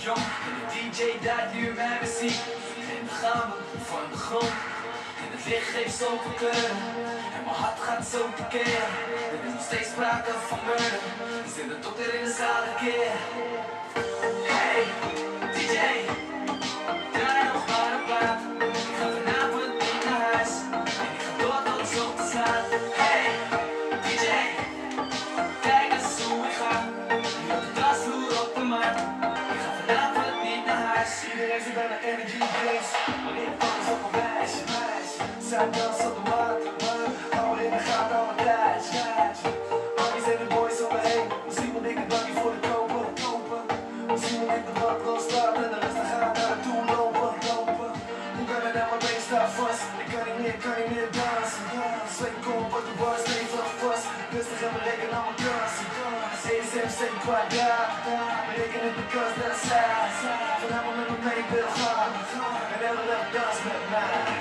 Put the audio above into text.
jong en de DJ draait nu mijn muziek. En dan gaan we van de grond. En het licht geeft zoveel kleur. En mijn hart gaat zo tekeer. Er is nog steeds sprake van murder. Er zit een dokter in de zaal een keer. Hey, DJ, draai nog maar een plaat. Ik ga vanavond niet naar huis. En ik ga door tot de ochtend laat. Hey, DJ, kijk eens hoe ik ga. Nu op de dansvloer op de mat. Ik ga vanavond niet naar huis. Iedereen zit bij de energy drinks. Maar ik pak eens op een meisje. Zij dansen op de mat. Hou in de gaten alle tijd. Armies en de boys om me heen. Misschien wil ik een dankje voor de kopen. Misschien wil ik de wat losstaat en de rest gaat naar naartoe lopen. Hoe kan het nou, mijn been staat vast. Ik kan niet meer dansen. Zweet komt op de bar, steeds al vast. Rustig en bereken aan mijn kansen. ESMC kwadraat. Bereken het because dat is saai. Vanavond met me mee wil gaan. En elke dag dans met mij.